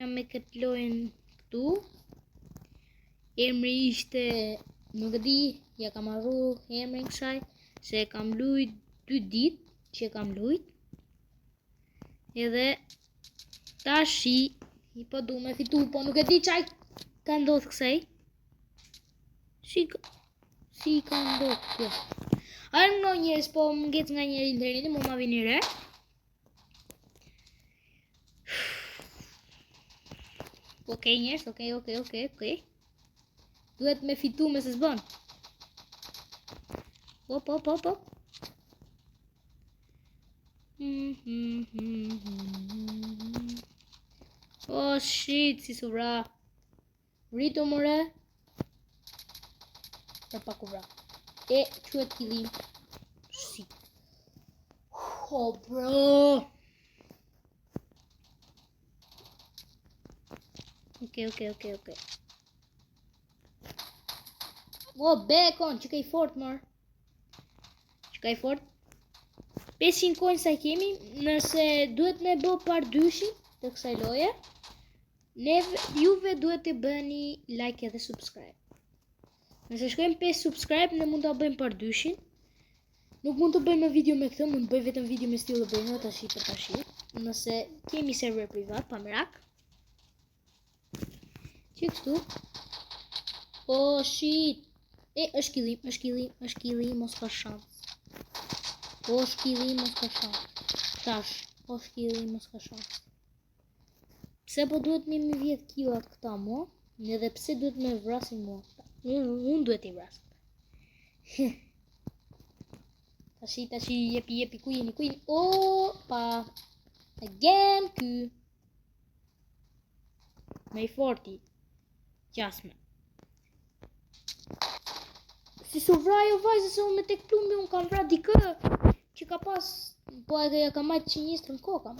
Jam me këtë lojën këtu. Emri ishte, nuk e di, ja kam arru emrin kësaj, se kam lujt 2 ditë që kam lujt. Edhe tashi i po du me fitu, po nuk e di qaj ka ndodh kësej. Si ka ndodh kjo. A në njërës, po më ngec nga njëri interneti, mu ma vini re. Okej njërës, okej. Duhet me fitu me se s'bën. Op. Oh shit, si su vra. Vritu more. Për pak u vra. E, quet killim. Shit. Oh bro. Okej. Oh, bekon, që ka i fort, mor. Që ka i fort. 500 coin sa i kemi, nëse duhet me bo par dyshin të kësaj loje, juve duhet të bëni like edhe subscribe. Nëse shkojmë 5 subscribe, ne mund të bëjmë par dyshin. Nuk mund të bëjmë video me këtë, mund të bëjmë vetëm video me stil të bëjmë tashi për tashi. Nëse kemi server privat, pa merak. Që kështu. Oh shit. E, është killim, mos ka shans. Është killim, mos ka shans. Tash, është killim, mos ka shans. Pse po duhet me mi 10 killat këta mo? Edhe pse duhet me vrasin mo? Unë duhet i vrasin. Tashi, jepi, ku jeni? Opa! Again, ky. Me i forti. Qasme. Si su vrajo vajzë se unë me tek plumbi unë kam vra dikë që ka pas, po edhe ja ka majtë qinjistër në koka.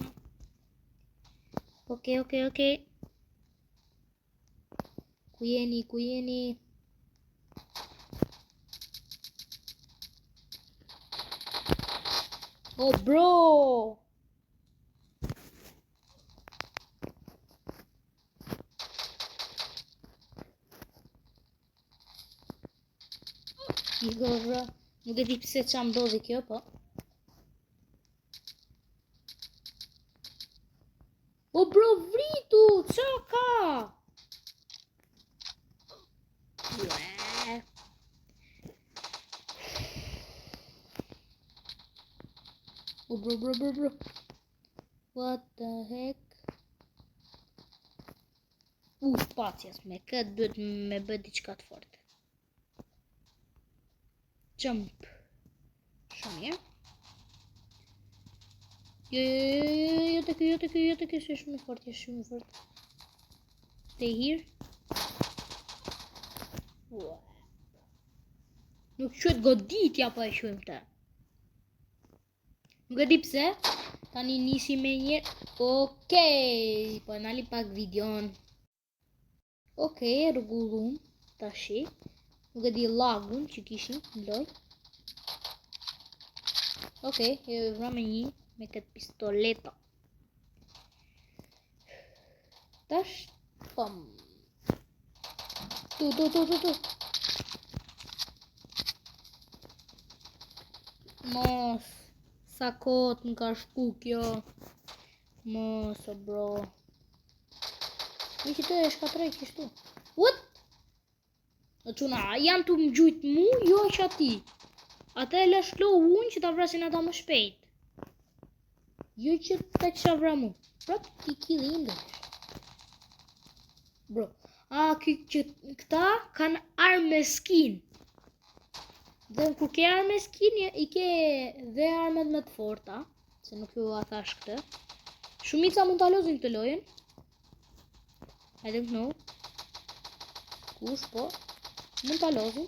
Okej. Ku jeni? Oh bro! I gorra, nuk e di pse qa ndodhi kjo, po. O bro, vritu, qa ka? O bro. What the heck? Spacjas, me këtë duhet me bë diçka të forte. Jump. Shumë mirë. Jo të kjo, se shumë fort. Stay here. Nuk qëtë goditja pa e shumë të. Nuk e di pse. Tani nisi me njërë. Okej. Po e nali pak videon. Okej, rregullum. Tashi. Nuk e di lagun që kishin në loj. Okej, e vra me një me këtë pistoleto. Tash, pom. Tu. Mos, sa kot më ka shku kjo. Mos, o bro. Një që të e shkatrej kështu. What? O quna, janë të më gjujtë mu, jo që ati. Ata e lashlo unë që ta vrasin ata më shpejt. Jo që ta kisha vra mu. Prap ti killi indër. Bro, këta kanë arme skin. Dhe kur ke arme skin, i ke dhe armet më të forta. Se nuk ju a thash këtë. Shumica mund të alozin këtë lojen. I don't know. Kush po? Mund të alozin.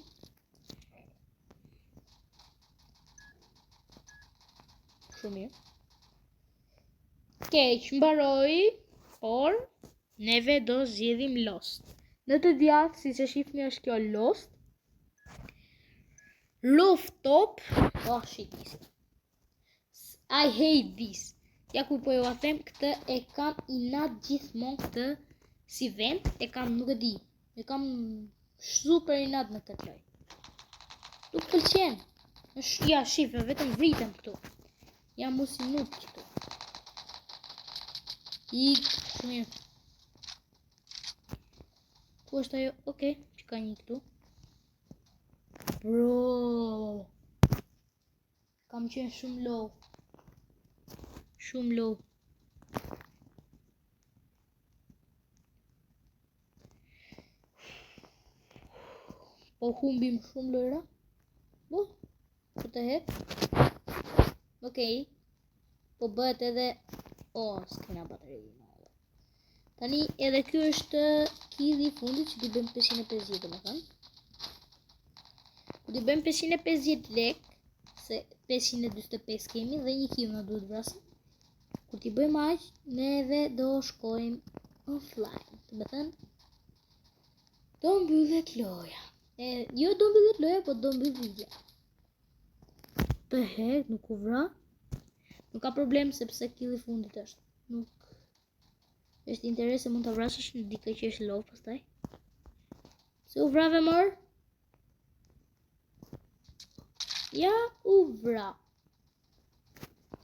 Shumë mirë. Keq, mbaroj, por neve do zgjedhim Lost. Në të djathtë, si që shifni është kjo Lost. Rooftop. Oh shit, I hate this. Ja ku po ju a them, këtë e kam inat gjithmonë këtë si vend, e kam nuk e di. E kam super inat në këtë loj. Nuk pëlqen. Ja, shifë, vetëm vritem këtu. Jam mos i nuk këtu. Shumë mirë. Ku është ajo? Okej, që ka një këtu. Bro. Kam qenë shumë low. Shumë low. Po humbim shumë lojra. Po, që të hep. Okej. Po bëhet edhe... s'kena bateri. Tani edhe kjo është killi i fundit që t'i bëjmë 550 më thënë. Po t'i bëjmë 550 lek, se 525 kemi dhe 1 kill në duhet vrasë. Kur t'i bëjmë aq, neve do shkojmë offline. Të më thënë, do mbyllet loja. Jo do mbyllet loja, po do mbyllet video. Të hek, nuk u vra. Nuk ka problem sepse killi i fundit është. Nuk është interes se mund të vrasësh në dikë që është low pastaj. Se u vrave mor? Ja u vra.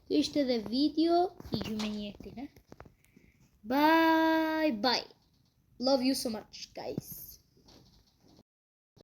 Kjo ishte edhe video i gjume njëtin. Bye bye. Love you so much guys.